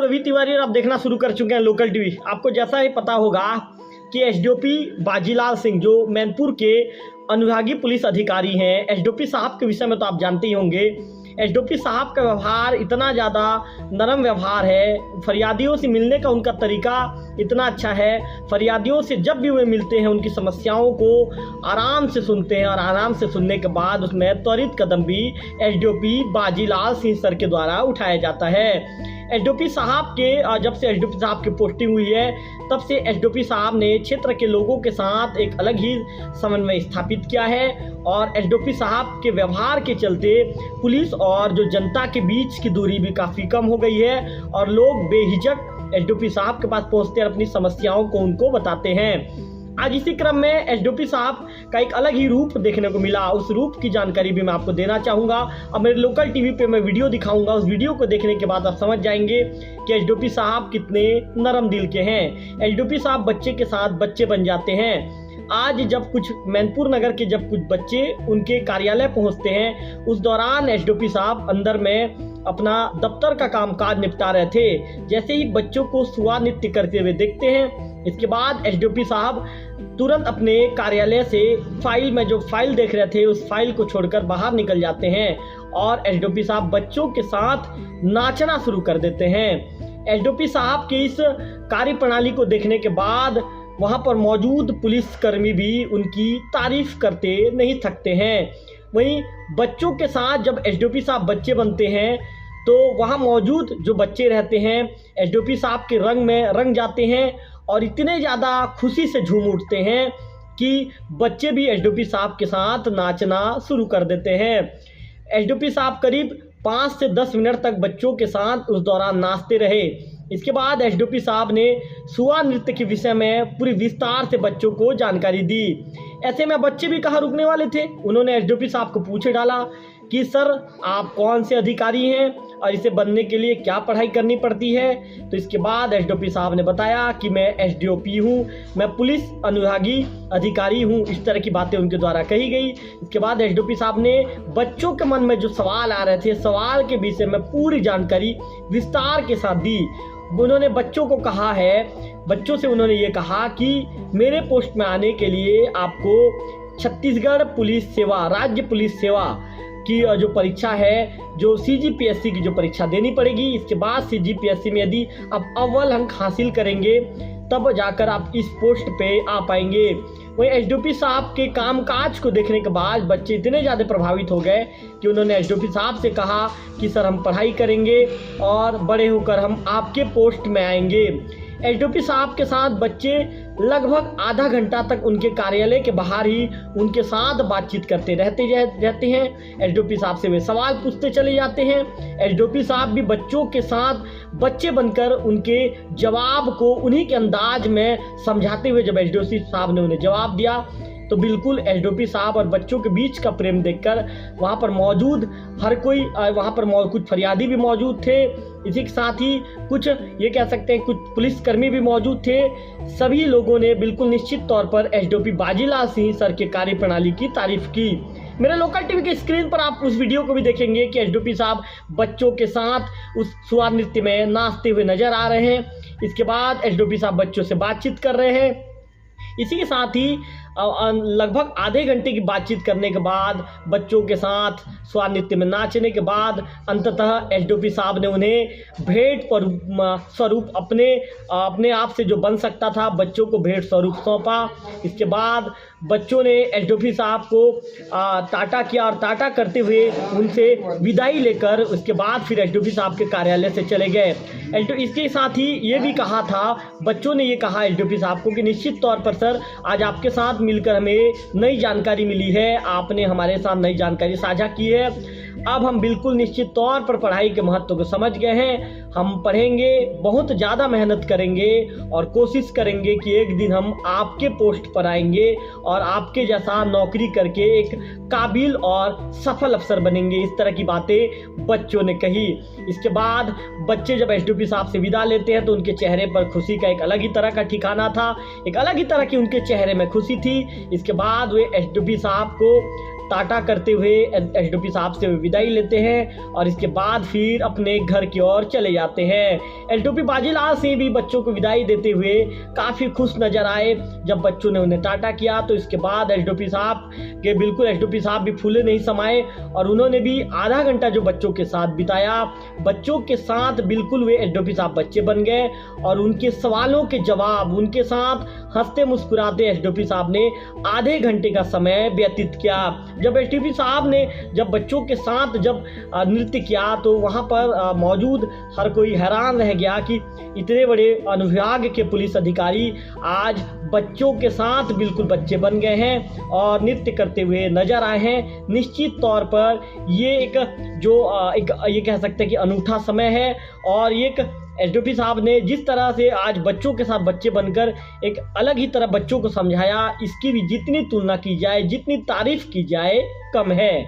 रवि तिवारी और आप देखना शुरू कर चुके हैं लोकल टीवी। आपको जैसा ही पता होगा कि एसडीओपी बाजीलाल सिंह जो मैनपुर के अनुविभागीय पुलिस अधिकारी हैं, एसडीओपी साहब के विषय में तो आप जानते ही होंगे। एसडीओपी साहब का व्यवहार इतना ज़्यादा नरम व्यवहार है, फरियादियों से मिलने का उनका तरीका इतना अच्छा है। फरियादियों से जब भी वे मिलते हैं उनकी समस्याओं को आराम से सुनते हैं और आराम से सुनने के बाद उसमें त्वरित कदम भी एसडीओपी बाजीलाल सिंह सर के द्वारा उठाया जाता है। एसडीओपी साहब के जब से एसडीओपी साहब की पोस्टिंग हुई है तब से एसडीओपी साहब ने क्षेत्र के लोगों के साथ एक अलग ही समन्वय स्थापित किया है और एसडीओपी साहब के व्यवहार के चलते पुलिस और जो जनता के बीच की दूरी भी काफ़ी कम हो गई है और लोग बेहिचक एसडीओपी साहब के पास पहुंचते हैं, अपनी समस्याओं को उनको बताते हैं। आज इसी क्रम में एसडीओपी साहब का एक अलग ही रूप देखने को मिला। उस रूप की जानकारी भी मैं आपको देना चाहूँगा और मेरे लोकल टीवी पे मैं वीडियो दिखाऊंगा। उस वीडियो को देखने के बाद आप समझ जाएंगे कि एसडीओपी साहब कितने नरम दिल के हैं। एसडीओपी साहब बच्चे के साथ बच्चे बन जाते हैं। आज जब कुछ मैनपुर नगर के जब कुछ बच्चे उनके कार्यालय पहुंचते हैं उस दौरान एसडीओपी साहब अंदर में अपना दफ्तर का कामकाज निपटा रहे थे। जैसे ही बच्चों को सुआ नृत्य करते हुए देखते हैं, इसके बाद एसडीओपी साहब तुरंत अपने कार्यालय से फाइल में जो फाइल देख रहे थे उस फाइल को छोड़कर बाहर निकल जाते हैं और एसडीओपी साहब बच्चों के साथ नाचना शुरू कर देते हैं। एसडीओपी साहब की इस कार्य प्रणाली को देखने के बाद वहां पर मौजूद पुलिसकर्मी भी उनकी तारीफ करते नहीं थकते हैं। वहीं बच्चों के साथ जब एसडीओपी साहब बच्चे बनते हैं तो वहां मौजूद जो बच्चे रहते हैं एसडीओपी साहब के रंग में रंग जाते हैं और इतने ज़्यादा खुशी से झूम उठते हैं कि बच्चे भी एसडीओपी साहब के साथ नाचना शुरू कर देते हैं। एसडीओपी साहब करीब 5 से 10 मिनट तक बच्चों के साथ उस दौरान नाचते रहे। इसके बाद एसडीओपी साहब ने सुआ नृत्य के विषय में पूरी विस्तार से बच्चों को जानकारी दी। ऐसे में बच्चे भी कहाँ रुकने वाले थे। उन्होंने एसडीओपी साहब को पूछ डाला कि सर आप कौन से अधिकारी हैं और इसे बनने के लिए क्या पढ़ाई करनी पड़ती है। तो इसके बाद एसडीओपी साहब ने बताया कि मैं एसडीओपी हूँ, मैं पुलिस अनुविभागीय अधिकारी हूँ। इस तरह की बातें उनके द्वारा कही गई। इसके बाद एसडीओपी साहब ने बच्चों के मन में जो सवाल आ रहे थे, सवाल के विषय में पूरी जानकारी विस्तार के साथ दी। उन्होंने बच्चों को कहा है, बच्चों से उन्होंने ये कहा कि मेरे पोस्ट में आने के लिए आपको छत्तीसगढ़ पुलिस सेवा, राज्य पुलिस सेवा की जो परीक्षा है, जो सीजीपीएससी की जो परीक्षा देनी पड़ेगी। इसके बाद सीजीपीएससी में यदि आप अव्वल अंक हासिल करेंगे तब जाकर आप इस पोस्ट पे आ पाएंगे। वहीं एसडीओपी साहब के कामकाज को देखने के बाद बच्चे इतने ज़्यादा प्रभावित हो गए कि उन्होंने एसडीओपी साहब से कहा कि सर हम पढ़ाई करेंगे और बड़े होकर हम आपके पोस्ट में आएंगे। एसडीओपी साहब के साथ बच्चे लगभग आधा घंटा तक उनके कार्यालय के बाहर ही उनके साथ बातचीत करते रहते हैं। एसडीओपी साहब से वे सवाल पूछते चले जाते हैं। एसडीओपी साहब भी बच्चों के साथ बच्चे बनकर उनके जवाब को उन्हीं के अंदाज में समझाते हुए जब एसडीओपी साहब ने उन्हें जवाब दिया तो बिल्कुल एसडीओपी साहब और बच्चों के बीच का प्रेम देखकर वहाँ पर मौजूद हर कोई, वहाँ पर कुछ फरियादी भी मौजूद थे, इसी के साथ ही कुछ ये कह सकते हैं कुछ पुलिसकर्मी भी मौजूद थे। सभी लोगों ने बिल्कुल निश्चित तौर पर एसडीओपी बाजीलाल सिंह सर के कार्य प्रणाली की तारीफ की। मेरे लोकल टीवी के स्क्रीन पर आप उस वीडियो को भी देखेंगे कि एसडीओपी साहब बच्चों के साथ उस सुआ नृत्य में नाचते हुए नजर आ रहे हैं। इसके बाद एसडीओपी साहब बच्चों से बातचीत कर रहे हैं। इसी के साथ ही लगभग आधे घंटे की बातचीत करने के बाद बच्चों के साथ सुआ नृत्य में नाचने के बाद अंततः एसडीओपी साहब ने उन्हें भेंट स्वरूप अपने आप से जो बन सकता था बच्चों को भेंट स्वरूप सौंपा। इसके बाद बच्चों ने एसडीओपी साहब को टाटा किया और टाटा करते हुए उनसे विदाई लेकर उसके बाद फिर एसडीओपी साहब के कार्यालय से चले गए। इसके साथ ही ये भी कहा था, बच्चों ने ये कहा एसडीओपी साहब को कि निश्चित तौर पर सर आज आपके साथ मिलकर हमें नई जानकारी मिली है, आपने हमारे साथ नई जानकारी साझा की है। अब हम बिल्कुल निश्चित तौर पर पढ़ाई के महत्व को समझ गए हैं। हम पढ़ेंगे, बहुत ज़्यादा मेहनत करेंगे और कोशिश करेंगे कि एक दिन हम आपके पोस्ट पर आएंगे और आपके जैसा नौकरी करके एक काबिल और सफल अफसर बनेंगे। इस तरह की बातें बच्चों ने कही। इसके बाद बच्चे जब एसडीओपी साहब से विदा लेते हैं तो उनके चेहरे पर खुशी का एक अलग ही तरह का ठिकाना था, एक अलग ही तरह की उनके चेहरे में खुशी थी। इसके बाद वे एसडीओपी साहब को टाटा करते हुए एसडीओपी साहब से विदाई लेते हैं और इसके बाद फिर अपने घर की ओर चले जाते हैं। एसडीओपी बाजीलाल सिंह भी बच्चों को विदाई देते हुए काफ़ी खुश नजर आए। जब बच्चों ने उन्हें टाटा किया तो इसके बाद एसडीओपी साहब भी फूले नहीं समाए और उन्होंने भी आधा घंटा जो बच्चों के साथ बिताया, बच्चों के साथ बिल्कुल वे एसडीओपी साहब बच्चे बन गए और उनके सवालों के जवाब, उनके साथ हंसते मुस्कुराते एसडीओपी साहब ने आधे घंटे का समय व्यतीत किया। जब एसडीओपी साहब ने जब बच्चों के साथ जब नृत्य किया तो वहाँ पर मौजूद हर कोई हैरान रह गया कि इतने बड़े अनुविभाग के पुलिस अधिकारी आज बच्चों के साथ बिल्कुल बच्चे बन गए हैं और नृत्य करते हुए नजर आए हैं। निश्चित तौर पर ये ये कह सकते हैं कि अनूठा समय है और एक एसडीओपी साहब ने जिस तरह से आज बच्चों के साथ बच्चे बनकर एक अलग ही तरह बच्चों को समझाया, इसकी भी जितनी तुलना की जाए, जितनी तारीफ की जाए कम है।